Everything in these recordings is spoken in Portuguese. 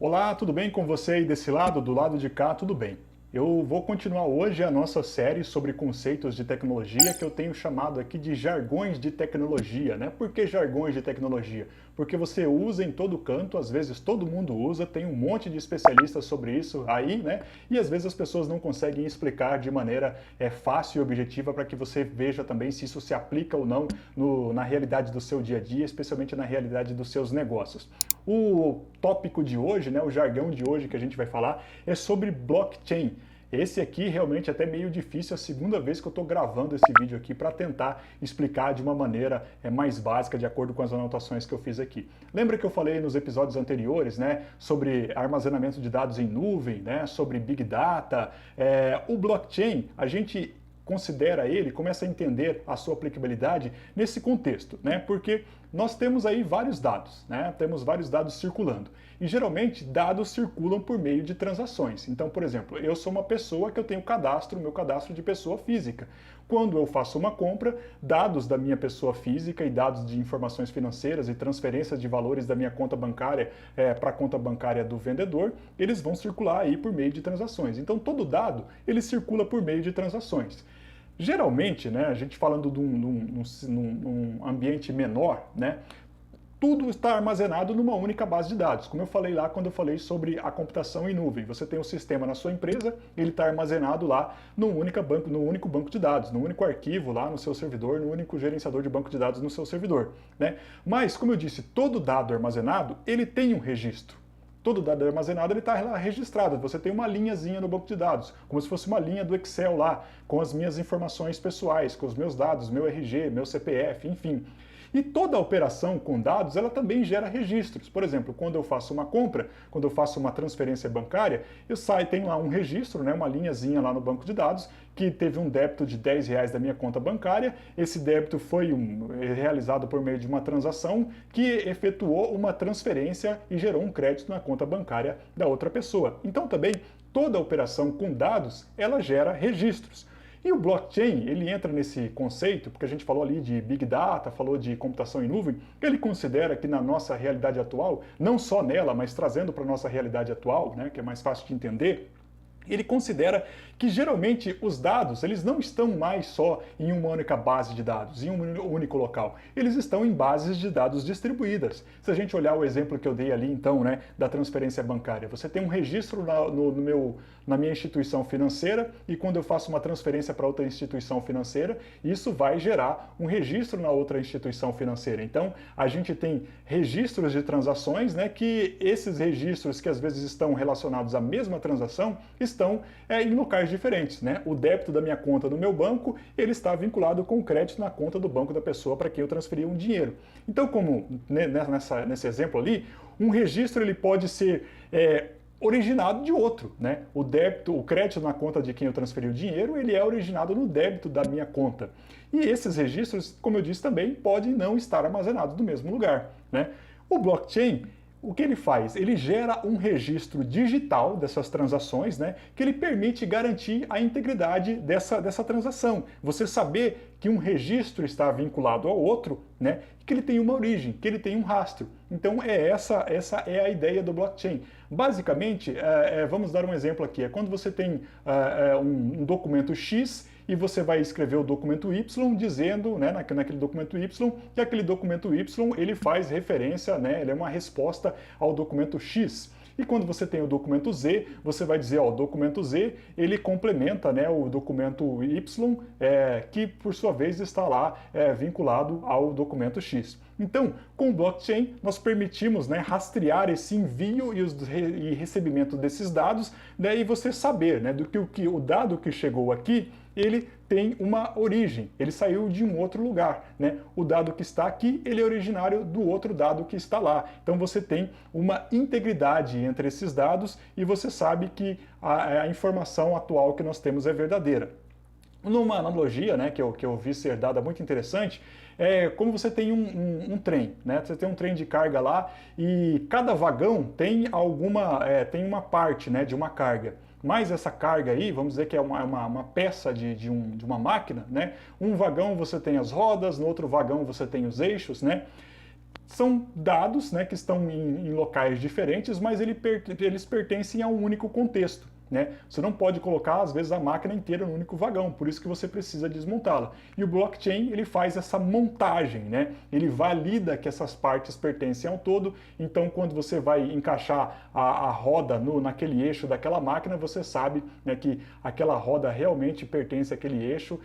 Olá, tudo bem com você aí desse lado? Do lado de cá, tudo bem. Eu vou continuar hoje a nossa série sobre conceitos de tecnologia que eu tenho chamado aqui de jargões de tecnologia, né? Por que jargões de tecnologia? Porque você usa em todo canto, às vezes todo mundo usa, tem um monte de especialistas sobre isso aí, né? E às vezes as pessoas não conseguem explicar de maneira fácil e objetiva para que você veja também se isso se aplica ou não na realidade do seu dia a dia, especialmente na realidade dos seus negócios. O tópico de hoje, né, o jargão de hoje que a gente vai falar é sobre blockchain. Esse aqui realmente é até meio difícil, é a segunda vez que eu estou gravando esse vídeo aqui para tentar explicar de uma maneira mais básica, de acordo com as anotações que eu fiz aqui. Lembra que eu falei nos episódios anteriores, né, sobre armazenamento de dados em nuvem, né, sobre Big Data? O blockchain, a gente considera ele, começa a entender a sua aplicabilidade nesse contexto, né? Porque nós temos aí vários dados, né? Temos vários dados circulando. E geralmente dados circulam por meio de transações. Então, por exemplo, eu sou uma pessoa que eu tenho cadastro, meu cadastro de pessoa física. Quando eu faço uma compra, dados da minha pessoa física e dados de informações financeiras e transferências de valores da minha conta bancária para a conta bancária do vendedor, eles vão circular aí por meio de transações. Então, todo dado, ele circula por meio de transações. Geralmente, né, a gente falando de num ambiente menor, né, tudo está armazenado numa única base de dados. Como eu falei lá quando eu falei sobre a computação em nuvem. Você tem um sistema na sua empresa, ele está armazenado lá no único banco de dados, no único arquivo lá no seu servidor, no único gerenciador de banco de dados no seu servidor, né? Mas, como eu disse, todo dado armazenado, ele tem um registro. Todo dado armazenado está lá registrado. Você tem uma linhazinha no banco de dados, como se fosse uma linha do Excel lá, com as minhas informações pessoais, com os meus dados, meu RG, meu CPF, enfim. E toda operação com dados, ela também gera registros. Por exemplo, quando eu faço uma compra, quando eu faço uma transferência bancária, tem lá um registro, né, uma linhazinha lá no banco de dados, que teve um débito de R$10 da minha conta bancária. Esse débito foi realizado por meio de uma transação que efetuou uma transferência e gerou um crédito na conta bancária da outra pessoa. Então também, toda operação com dados, ela gera registros. E o blockchain, ele entra nesse conceito, porque a gente falou ali de Big Data, falou de computação em nuvem, ele considera que na nossa realidade atual, não só nela, mas trazendo para a nossa realidade atual, né, que é mais fácil de entender, ele considera que geralmente os dados eles não estão mais só em uma única base de dados, em um único local. Eles estão em bases de dados distribuídas. Se a gente olhar o exemplo que eu dei ali, então, né, da transferência bancária, você tem um registro na minha instituição financeira e quando eu faço uma transferência para outra instituição financeira, isso vai gerar um registro na outra instituição financeira. Então, a gente tem registros de transações, né, que esses registros que às vezes estão relacionados à mesma transação estão em locais diferentes, né? O débito da minha conta no meu banco, ele está vinculado com o crédito na conta do banco da pessoa para quem eu transferi um dinheiro. Então, como nesse exemplo ali, um registro ele pode ser originado de outro, né? O débito, o crédito na conta de quem eu transferi o dinheiro, ele é originado no débito da minha conta. E esses registros, como eu disse também, podem não estar armazenados no mesmo lugar, né? O blockchain, o que ele faz? Ele gera um registro digital dessas transações, né, que ele permite garantir a integridade dessa transação. Você saber que um registro está vinculado ao outro, né, que ele tem uma origem, que ele tem um rastro. Então essa é a ideia do blockchain. Basicamente, vamos dar um exemplo aqui, é quando você tem um documento X e você vai escrever o documento Y dizendo, né, naquele documento Y, que aquele documento Y ele faz referência, né, ele é uma resposta ao documento X. E quando você tem o documento Z, você vai dizer, ó, o documento Z, ele complementa, né, o documento Y, que por sua vez está lá vinculado ao documento X. Então, com o blockchain, nós permitimos, né, rastrear esse envio e recebimento desses dados, né, e você saber, né, do que o dado que chegou aqui, ele tem uma origem, ele saiu de um outro lugar, né? O dado que está aqui, ele é originário do outro dado que está lá. Então você tem uma integridade entre esses dados e você sabe que a informação atual que nós temos é verdadeira. Numa analogia, né, que eu vi ser dada muito interessante, é como você tem um trem, né? Você tem um trem de carga lá e cada vagão tem tem uma parte, né, de uma carga. Mas essa carga aí, vamos dizer que é uma peça de uma máquina, né? Um vagão você tem as rodas, no outro vagão você tem os eixos, né? são dados, né, que estão em locais diferentes, mas eles pertencem a um único contexto. Né? Você não pode colocar, às vezes, a máquina inteira no único vagão, por isso que você precisa desmontá-la. E o blockchain, ele faz essa montagem, né? Ele valida que essas partes pertencem ao todo, então quando você vai encaixar a roda naquele eixo daquela máquina, você sabe, né, que aquela roda realmente pertence àquele eixo,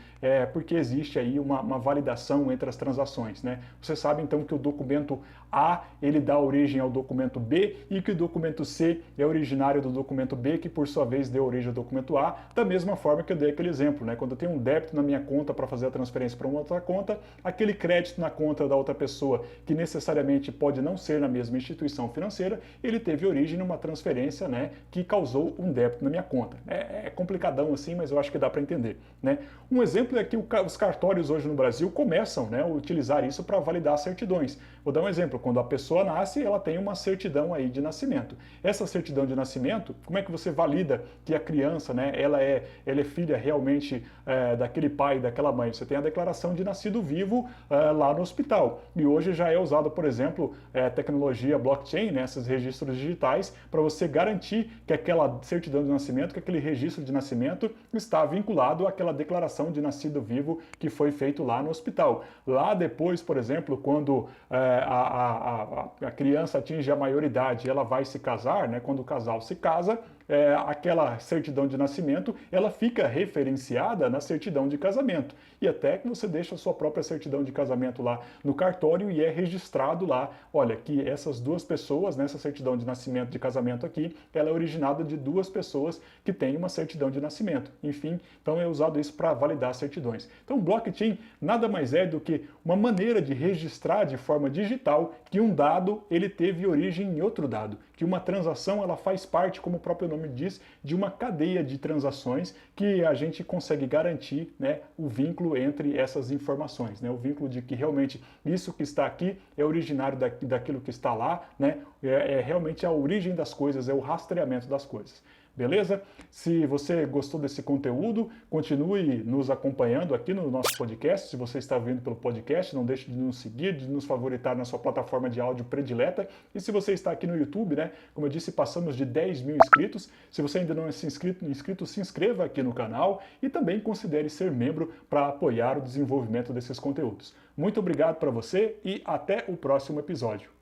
porque existe aí uma validação entre as transações, né? Você sabe, então, que o documento A, ele dá origem ao documento B, e que o documento C é originário do documento B, que por sua vez deu origem ao documento A, da mesma forma que eu dei aquele exemplo, né? Quando eu tenho um débito na minha conta para fazer a transferência para uma outra conta, aquele crédito na conta da outra pessoa, que necessariamente pode não ser na mesma instituição financeira, ele teve origem numa transferência, né, que causou um débito na minha conta. É complicadão assim, mas eu acho que dá para entender, né? Um exemplo é que os cartórios hoje no Brasil começam, né, a utilizar isso para validar certidões. Vou dar um exemplo, quando a pessoa nasce, ela tem uma certidão aí de nascimento. Essa certidão de nascimento, como é que você valida que a criança, né, ela é filha realmente daquele pai, daquela mãe? Você tem a declaração de nascido vivo lá no hospital. E hoje já é usada, por exemplo, tecnologia blockchain, né, esses registros digitais, para você garantir que aquela certidão de nascimento, que aquele registro de nascimento está vinculado àquela declaração de nascido vivo que foi feito lá no hospital. Lá depois, por exemplo, quando a criança atinge a maioridade, ela vai se casar, né, quando o casal se casa, aquela certidão de nascimento, ela fica referenciada na certidão de casamento. E até que você deixa a sua própria certidão de casamento lá no cartório e é registrado lá, olha, que essas duas pessoas, nessa certidão de nascimento, de casamento aqui, ela é originada de duas pessoas que têm uma certidão de nascimento. Enfim, então é usado isso para validar certidões. Então, blockchain nada mais é do que uma maneira de registrar de forma digital que um dado ele teve origem em outro dado, que uma transação ela faz parte, como o próprio nome diz, de uma cadeia de transações que a gente consegue garantir, né, o vínculo entre essas informações, né, o vínculo de que realmente isso que está aqui é originário daquilo que está lá, né, realmente a origem das coisas, é o rastreamento das coisas. Beleza? Se você gostou desse conteúdo, continue nos acompanhando aqui no nosso podcast. Se você está vindo pelo podcast, não deixe de nos seguir, de nos favoritar na sua plataforma de áudio predileta. E se você está aqui no YouTube, né? Como eu disse, passamos de 10 mil inscritos. Se você ainda não é inscrito, se inscreva aqui no canal e também considere ser membro para apoiar o desenvolvimento desses conteúdos. Muito obrigado para você e até o próximo episódio.